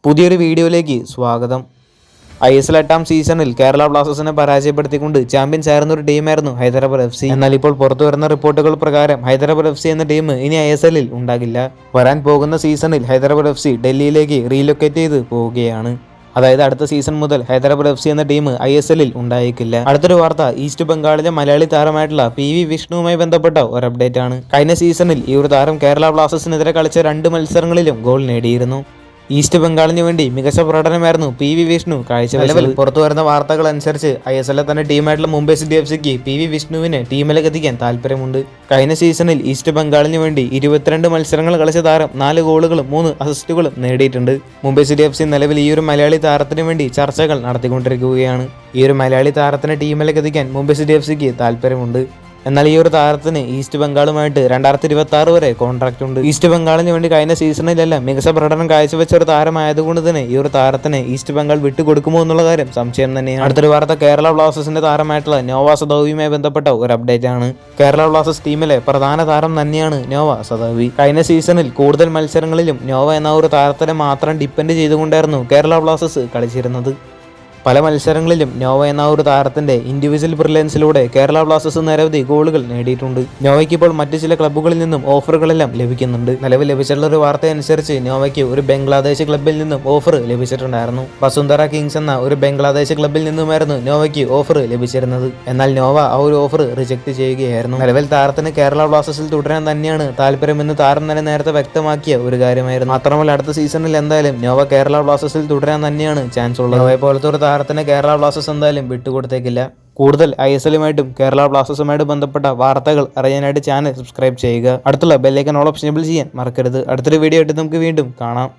പുതിയൊരു വീഡിയോയിലേക്ക് സ്വാഗതം. ISL 8ാം സീസണിൽ കേരള ബ്ലാസ്റ്റേഴ്സിനെ പരാജയപ്പെടുത്തിക്കൊണ്ട് ചാമ്പ്യൻസ് ആയിരുന്ന ഒരു ടീമായിരുന്നു ഹൈദരാബാദ് FC. എന്നാൽ ഇപ്പോൾ പുറത്തു വരുന്ന റിപ്പോർട്ടുകൾ പ്രകാരം ഹൈദരാബാദ് FC എന്ന ടീം ഇനി ISLൽ ഉണ്ടാകില്ല. വരാൻ പോകുന്ന സീസണിൽ ഹൈദരാബാദ് FC ഡൽഹിയിലേക്ക് റീലൊക്കേറ്റ് ചെയ്ത് പോവുകയാണ്. അതായത് അടുത്ത സീസൺ മുതൽ ഹൈദരാബാദ് FC എന്ന ടീം ISLൽ ഉണ്ടായേക്കില്ല. അടുത്തൊരു വാർത്ത ഈസ്റ്റ് ബംഗാളിലെ മലയാളി താരമായിട്ടുള്ള PV വിഷ്ണുവുമായി ബന്ധപ്പെട്ട ഒരു അപ്ഡേറ്റ് ആണ്. കഴിഞ്ഞ സീസണിൽ ഈ ഒരു താരം കേരള ബ്ലാസ്റ്റേഴ്സിനെതിരെ കളിച്ച 2 മത്സരങ്ങളിലും ഗോൾ നേടിയിരുന്നു. ഈസ്റ്റ് ബംഗാളിന് വേണ്ടി മികച്ച പ്രകടനമായിരുന്നു PV വിഷ്ണു കാഴ്ചവെച്ചത്. പുറത്തു വരുന്ന വാർത്തകൾ അനുസരിച്ച് ISLലെ തന്നെ ടീമായിട്ടുള്ള മുംബൈ സിറ്റി FCക്ക് PV വിഷ്ണുവിനെ ടീമിലേക്ക് എത്തിക്കാൻ താല്പര്യമുണ്ട്. കഴിഞ്ഞ സീസണിൽ ഈസ്റ്റ് ബംഗാളിന് വേണ്ടി 22 മത്സരങ്ങൾ കളിച്ച താരം 4 ഗോളുകളും 3 അസിസ്റ്റുകളും നേടിയിട്ടുണ്ട്. മുംബൈ സിറ്റി FC നിലവിൽ ഈ ഒരു മലയാളി താരത്തിന് വേണ്ടി ചർച്ചകൾ നടത്തിക്കൊണ്ടിരിക്കുകയാണ്. ഈ ഒരു മലയാളി താരത്തിനെ ടീമിലേക്ക് എത്തിക്കാൻ മുംബൈ സിറ്റി FCക്ക് താല്പര്യമുണ്ട്. എന്നാൽ ഈ ഒരു താരത്തിന് ഈസ്റ്റ് ബംഗാളുമായിട്ട് 2026 വരെ കോൺട്രാക്ട് ഉണ്ട്. ഈസ്റ്റ് ബംഗാളിന് വേണ്ടി കഴിഞ്ഞ സീസണിലെല്ലാം മികച്ച പ്രകടനം കാഴ്ചവെച്ച ഒരു താരമായതുകൊണ്ട് തന്നെ ഈ ഒരു താരത്തിന് ഈസ്റ്റ് ബംഗാൾ വിട്ടുകൊടുക്കുമോ എന്നുള്ള കാര്യം സംശയം തന്നെയാണ്. അടുത്തൊരു വാർത്ത കേരള ബ്ലാസ്റ്റേഴ്സിന്റെ താരമായിട്ടുള്ള നോവ സദാവിയുമായി ബന്ധപ്പെട്ട ഒരു അപ്ഡേറ്റ് ആണ്. കേരള ബ്ലാസ്റ്റേഴ്സ് ടീമിലെ പ്രധാന താരം തന്നെയാണ് നോവ സദാവി. കഴിഞ്ഞ സീസണിൽ കൂടുതൽ മത്സരങ്ങളിലും നോവ എന്ന ഒരു താരത്തിനെ മാത്രം ഡിപ്പെൻഡ് ചെയ്തുകൊണ്ടായിരുന്നു കേരള ബ്ലാസ്റ്റേഴ്സ് കളിച്ചിരുന്നത്. പല മത്സരങ്ങളിലും നോവ എന്ന ഒരു താരത്തിന്റെ ഇൻഡിവിജ്വൽ ബ്രില്യൻസിലൂടെ കേരള ബ്ലാസ്റ്റേഴ്സ് നിരവധി ഗോളുകൾ നേടിയിട്ടുണ്ട്. നോവയ്ക്ക് ഇപ്പോൾ മറ്റു ചില ക്ലബ്ബുകളിൽ നിന്നും ഓഫറുകളെല്ലാം ലഭിക്കുന്നുണ്ട്. നിലവിൽ ലഭിച്ചിട്ടുള്ള ഒരു വാർത്ത അനുസരിച്ച് നോവയ്ക്ക് ഒരു ബംഗ്ലാദേശ് ക്ലബ്ബിൽ നിന്നും ഓഫർ ലഭിച്ചിട്ടുണ്ടായിരുന്നു. വസുന്ധര കിങ്സ് എന്ന ഒരു ബംഗ്ലാദേശ് ക്ലബ്ബിൽ നിന്നുമായിരുന്നു നോവയ്ക്ക് ഓഫർ ലഭിച്ചിരുന്നത്. എന്നാൽ നോവ ആ ഒരു ഓഫർ റിജക്ട് ചെയ്യുകയായിരുന്നു. നിലവിൽ താരത്തിന് കേരള ബ്ലാസ്റ്റേഴ്സിൽ തുടരാൻ തന്നെയാണ് താല്പര്യമെന്ന് താരം തന്നെ നേരത്തെ വ്യക്തമാക്കിയ ഒരു കാര്യമായിരുന്നു. മാത്രമല്ല അടുത്ത സീസണിൽ എന്തായാലും നോവ കേരള ബ്ലാസ്റ്റേഴ്സിൽ തുടരാൻ തന്നെയാണ് ചാൻസ് ഉള്ളത്. നോവയെ പോലത്തെ ഒരു താരത്തിന് കേരള ബ്ലാസ്റ്റേഴ്സ് എന്തായാലും വിട്ടുകൊടുത്തേക്കില്ല. കൂടുതൽ ISLുമായിട്ടും കേരള ബ്ലാസ്റ്റേഴ്സുമായിട്ട് ബന്ധപ്പെട്ട വാർത്തകൾ അറിയാനായിട്ട് ചാനൽ സബ്സ്ക്രൈബ് ചെയ്യുക. അടുത്തുള്ള ബെല്ലൈക്കൺ ഓൾ ഓപ്ഷൻ എനേബിൾ ചെയ്യാൻ മറക്കരുത്. അടുത്തൊരു വീഡിയോ ആയിട്ട് നമുക്ക് വീണ്ടും കാണാം.